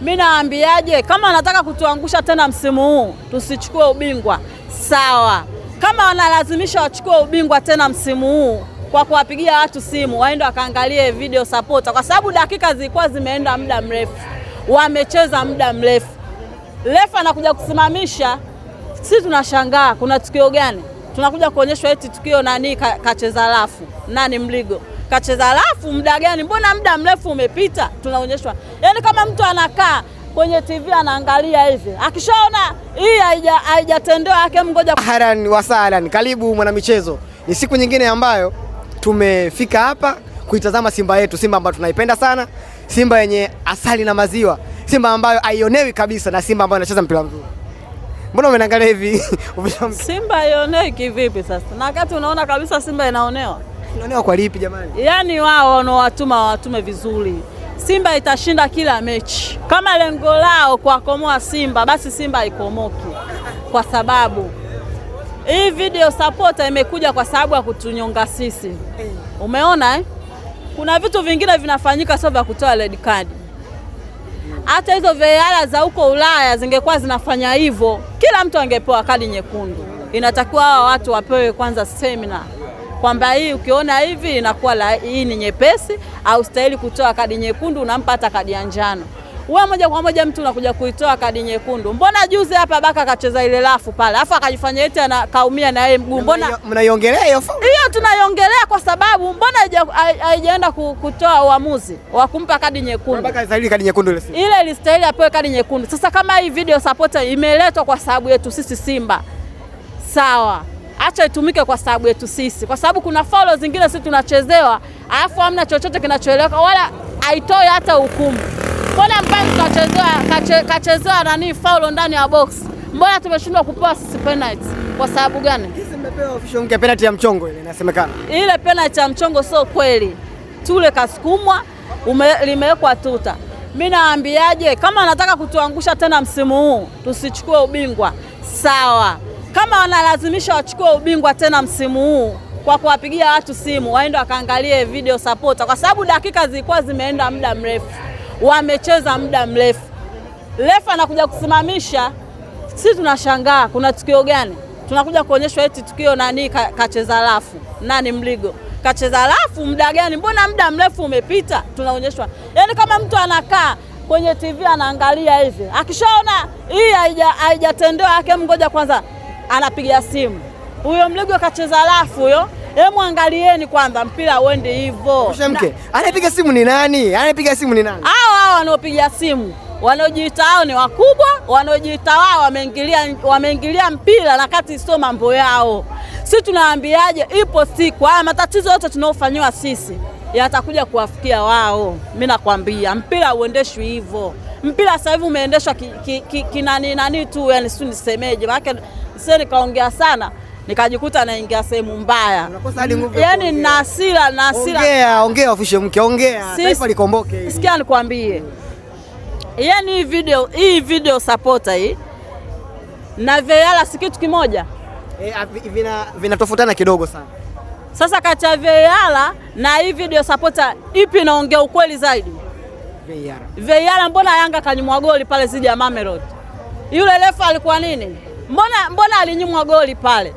Mimi naambiaje, kama wanataka kutuangusha tena msimu huu, tusichukue ubingwa. Sawa. Kama wanalazimisha wachukue ubingwa tena msimu huu kwa kuwapigia watu simu, waende wakaangalie video supporter, kwa sababu dakika zilikuwa zimeenda muda mrefu. Wamecheza muda mrefu. Refa anakuja kusimamisha, sisi tunashangaa kuna tukio gani? Tunakuja kuonyeshwa eti tukio nani kacheza rafu. Nani Mligo? Kacheza rafu muda gani? Mbona muda mrefu umepita? Tunaonyeshwa. Yaani kama mtu anakaa kwenye TV anaangalia hivi, akishaona hii haijatendewa yake mgoja. Ahlan wa sahlan, karibu mwanamichezo. Ni siku nyingine ambayo tumefika hapa kuitazama Simba yetu, Simba ambayo tunaipenda sana, Simba yenye asali na maziwa, Simba ambayo haionewi kabisa na Simba ambayo inacheza mpira mzuri. Mbona umeangalia hivi? Simba haionewi kivipi sasa? Na wakati unaona kabisa Simba inaonewa. Inaonewa kwa lipi jamani? Yaani wao wanaowatuma watume vizuri. Simba itashinda kila mechi. Kama lengo lao kuwakomoa Simba, basi Simba haikomoki. Kwa sababu hii video supporter imekuja kwa sababu ya kutunyonga sisi. Umeona Kuna vitu vingine vinafanyika sio vya kutoa red card. Hata hizo VAR za huko Ulaya zingekuwa zinafanya hivyo, kila mtu angepewa kadi nyekundu. Inatakiwa hawa watu wapewe kwanza seminar kwamba hii ukiona hivi inakuwa hii ni nyepesi, au stahili kutoa kadi nyekundu, unampa hata kadi ya njano. Wewe moja kwa moja mtu unakuja kuitoa kadi nyekundu. Mbona juzi hapa Baka akacheza ile rafu pale, afa akajifanya eti kaumia na yeye mguu. Mbona mnaiongelea hiyo? Hiyo tunaiongelea kwa sababu mbona haijaenda kutoa uamuzi wa kumpa kadi nyekundu. Baka istahili kadi nyekundu ile ilistahili apewe kadi nyekundu. Sasa kama hii video supporter imeletwa kwa sababu yetu sisi Simba, sawa, acha itumike kwa sababu yetu sisi, kwa sababu kuna follow zingine sisi tunachezewa alafu hamna chochote kinachoeleweka wala haitoi hata hukumu. Mbona mpaka kachezewa nani foul ndani ya box? Mbona tumeshindwa kupewa sisi penalty? Kwa sababu gani? Sisi mmepewa official penalty ya mchongo ile inasemekana. Ile penalty ya mchongo sio kweli. Tule kasukumwa limewekwa tuta. Mimi naambiaje, kama wanataka kutuangusha tena msimu huu, tusichukue ubingwa. Sawa. Kama wanalazimisha wachukue ubingwa tena msimu huu kwa kuwapigia watu simu, waende wakaangalie video supporter, kwa sababu dakika zilikuwa zimeenda muda mrefu. Wamecheza muda mrefu. Refa anakuja kusimamisha, sisi tunashangaa kuna tukio gani? Tunakuja kuonyeshwa eti tukio nani kacheza rafu. Nani Mligo? Kacheza rafu muda gani? Mbona muda mrefu umepita? Tunaonyeshwa. Yaani kama mtu anakaa kwenye TV anaangalia hivi, akishaona hii haijatendewa yake mgoja kwanza anapiga simu. Huyo Mligo kacheza rafu huyo. Hebu angalieni kwanza mpira uende hivyo. Mshamke. Anapiga simu ni nani? Anapiga simu ni nani? Hao wanaopiga simu, wanaojiita hao ni wakubwa, wanaojiita wao wameingilia mpira na kati sio mambo yao. Sisi tunaambiaje, ipo siku haya matatizo yote tunaofanywa sisi yatakuja kuwafikia wao. Mimi nakwambia mpira uendeshwi hivyo. Mpira sasa hivi umeendeshwa nani tu, yani si nisemeje? Maana sasa nikaongea sana nikajikuta naingia sehemu mbaya. Yaani na hasira. Ongea official mke, ongea. Taifa likomboke hili. Sikia nikwambie. Yaani hii video supporter hii na VAR si kitu kimoja. Vinatofautiana kidogo sana. Sasa kati ya VAR na hii video supporter ipi inaongea ukweli zaidi? VAR. Mbona Yanga kanyimwa goli pale zidi ya Mamelodi? Yule refa alikuwa nini? Mbona alinyimwa goli pale?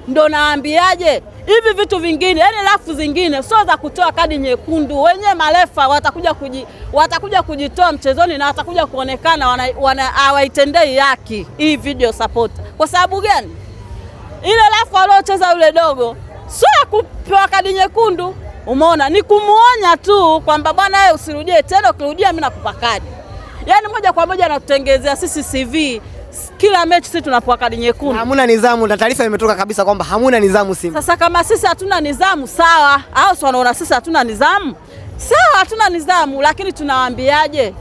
Ndo naambiaje, hivi vitu vingine, yani rafu zingine sio za kutoa kadi nyekundu. Wenyewe marefa watakuja kujitoa mchezoni na watakuja kuonekana hawaitendei haki hii video supporter. Kwa sababu gani? Ile rafu aliocheza yule dogo sio ya kupewa kadi nyekundu. Umeona, ni kumuonya tu kwamba bwana wewe usirudie tena, ukirudia mimi nakupa kadi. Yaani moja kwa moja anatutengezea sisi CV. Kila mechi sisi tunapewa kadi nyekundu. Hamuna nidhamu, na taarifa imetoka kabisa kwamba hamuna nidhamu Simba. Sasa kama sisi hatuna nidhamu sawa, au sio wanaona sisi hatuna nidhamu? Sawa, hatuna nidhamu, lakini tunawaambiaje?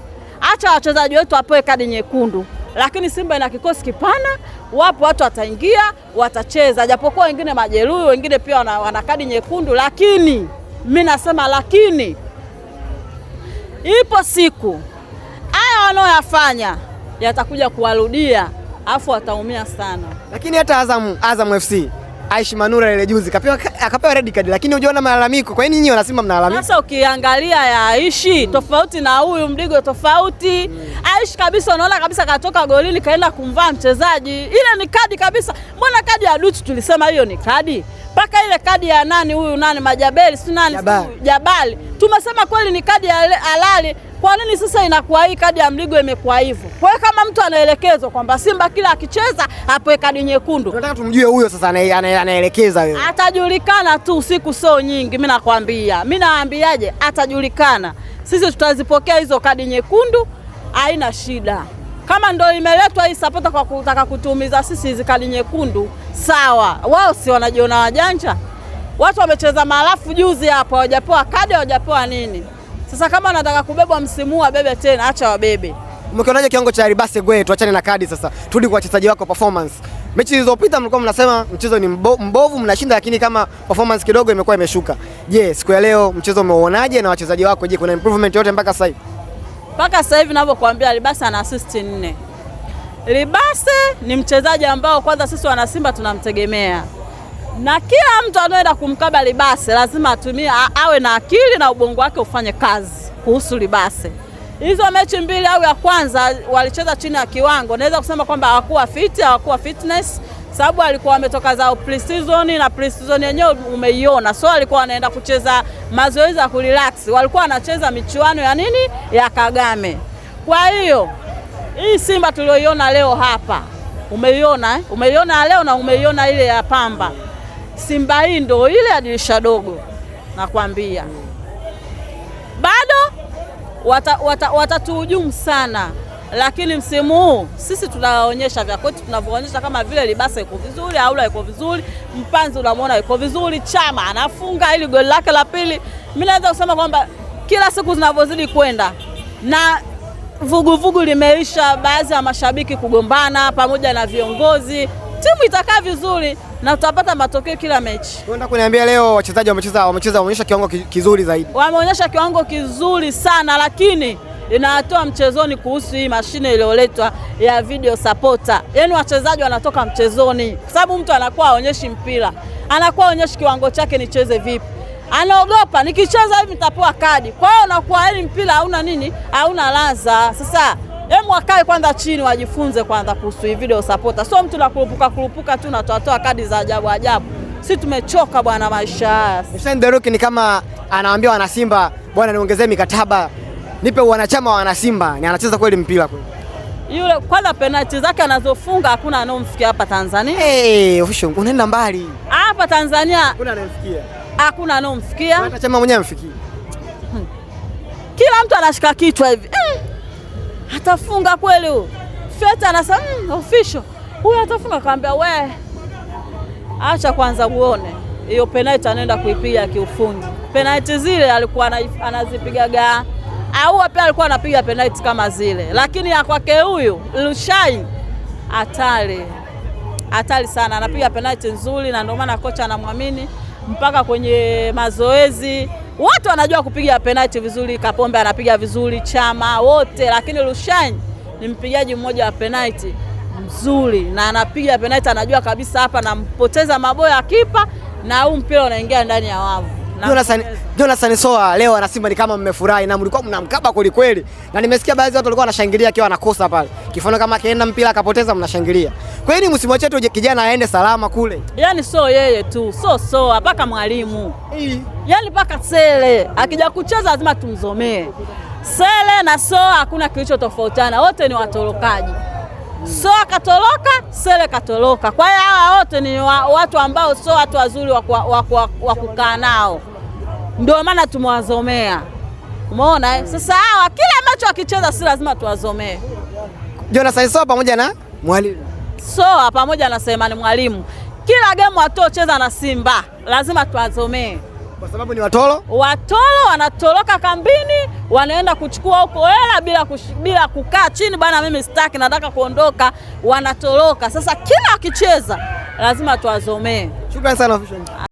Acha wachezaji wetu wapewe kadi nyekundu. Lakini Simba ina kikosi kipana, wapo watu wataingia, watacheza. Japokuwa wengine majeruhi, wengine pia wana kadi nyekundu, lakini mimi nasema lakini ipo siku haya wanaoyafanya yatakuja kuwarudia, afu wataumia sana. Lakini hata Azam FC Aishi Manura ile juzi akapewa red card, lakini hujaona malalamiko. Kwa nini nyinyi wanasimba mnalalamika? Sasa ukiangalia ya Aishi tofauti na huyu Mligo tofauti. Aishi kabisa, unaona kabisa katoka golini kaenda kumvaa mchezaji. Ile ni kadi kabisa. Mbona kadi ya Duchu tulisema hiyo ni kadi? Paka ile kadi ya nani huyu nani Majabeli si nani Jabali. Tumesema kweli ni kadi ya halali. Kwa nini sasa inakuwa hii kadi ya Mligo imekuwa hivyo? Kwa hiyo kama mtu anaelekezwa kwamba Simba kila akicheza apoe kadi nyekundu. Tunataka tumjue huyo sasa anaelekeza wewe. Atajulikana tu, siku sio nyingi, mimi nakwambia. Mimi naambiaje, atajulikana. Sisi tutazipokea hizo kadi nyekundu, haina shida. Kama ndio imeletwa hii sapota kwa kutaka kutuumiza sisi hizo kadi nyekundu, sawa. Wao si wanajiona wajanja? Watu wamecheza malafu juzi hapo, hawajapewa kadi, hawajapewa nini. Sasa kama wanataka kubebwa msimu huu wabebe tena, acha wabebe. Umekionaje kiwango cha Libase Gwe? Tuachane na kadi sasa. Turudi kwa wachezaji wako performance. Mechi zilizopita mlikuwa mnasema mchezo ni mbovu mnashinda, lakini kama performance kidogo imekuwa imeshuka. Je, siku ya leo mchezo umeuonaje na wachezaji wako? Je, kuna improvement yote mpaka sasa hivi? Mpaka sasa hivi ninavyokuambia Libase ana assist 4. Libase ni mchezaji ambao kwanza sisi wana Simba tunamtegemea. Na kila mtu anaenda kumkaba Libase lazima atumie awe na akili na ubongo wake ufanye kazi kuhusu Libase. Hizo mechi mbili au ya kwanza walicheza chini ya kiwango. Naweza kusema kwamba hawakuwa fit, hawakuwa fitness, sababu walikuwa wametoka zao pre-season na pre-season yenyewe umeiona. So walikuwa wanaenda kucheza mazoezi ya kurelax. Walikuwa wanacheza michuano ya nini? Ya Kagame. Kwa hiyo hii Simba tulioiona leo hapa, umeiona Umeiona leo na umeiona ile ya Pamba. Simba hii ndio ile ya dirisha dogo. Nakwambia. Bado watatuhujumu sana, lakini msimu huu sisi tunaonyesha vya kwetu, tunavyoonyesha kama vile Libase iko vizuri, Aula iko vizuri, Mpanzi unamwona iko vizuri, Chama anafunga ili goli lake la pili. Mimi naweza kusema kwamba kila siku zinavyozidi kwenda na vuguvugu limeisha, baadhi ya mashabiki kugombana pamoja na viongozi, timu itakaa vizuri na tutapata matokeo kila mechi. Unataka kuniambia leo wachezaji wameonyesha kiwango kizuri zaidi? Wameonyesha kiwango kizuri sana, lakini inatoa mchezoni kuhusu hii mashine iliyoletwa ya video supporter. Yaani wachezaji wanatoka mchezoni kwa sababu mtu anakuwa aonyeshi mpira, anakuwa aonyeshi kiwango chake nicheze vipi. Anaogopa nikicheza hivi nitapewa kadi. Kwa hiyo unakuwa hili mpira hauna nini? Hauna ladha. Sasa hemu wakae kwanza chini wajifunze kwanza kuhusu hii video supporter. Sio mtu nakurupuka tu na toa kadi za ajabu. Sisi tumechoka bwana maisha haya. Hussein The Rock ni kama anawaambia wana Simba, bwana niongezee mikataba. Nipe wanachama wa wana Simba. Ni anacheza kweli mpira kweli. Yule kwanza penalty zake anazofunga hakuna anomfikia hapa Tanzania. Official unaenda mbali. Hapa Tanzania hakuna anomfikia. Hakuna anomfikia. Hata chama mwenyewe amfikie. Kila mtu anashika kichwa hivi. Atafunga kweli huyo. Feta anasema official. Huyu atafunga, kaambia we. Acha kwanza uone. Hiyo penalty anaenda kuipiga kiufundi. Penalty zile alikuwa anazipigaga. Au pia alikuwa anapiga penalty kama zile. Lakini ya kwake huyu Lushai hatari sana, anapiga penalty nzuri na ndio maana kocha anamwamini mpaka kwenye mazoezi. Watu wanajua kupiga penalty vizuri, Kapombe anapiga vizuri, Chama wote, lakini Lushai ni mpigaji mmoja wa penalty mzuri na anapiga penalty anajua kabisa hapa nampoteza maboya kipa na huu mpira unaingia ndani ya wavu. Jonathan Soa leo ana Simba ni kama mmefurahi na mlikuwa mnamkaba kweli kweli. Na nimesikia baadhi ya watu walikuwa wanashangilia akiwa anakosa pale. Kifano kama akienda mpira akapoteza mnashangilia. Kwa hiyo msimu wetu kijana aende salama kule. Yaani sio yeye tu, Soa mpaka mwalimu. Yaani mpaka Sele akija kucheza lazima tumzomee. Sele na Soa hakuna kilichotofautiana, wote ni watorokaji. Soa katoroka, Sele katoroka. Kwa hiyo hawa wote ni watu ambao sio watu wazuri wa kukaa nao. Ndio maana tumewazomea. Umeona Sasa hawa kila ambacho akicheza si lazima tuwazomee. Jonathan Soa pamoja na mwalimu. Soa pamoja na Selemani Mwalimu. Kila game watocheza na Simba lazima tuwazomee. Kwa sababu ni watoro? Watoro wanatoroka kambini, wanaenda kuchukua huko hela bila kukaa chini, bwana mimi sitaki nataka kuondoka, wanatoroka. Sasa kila akicheza lazima tuwazomee. Shukrani sana official.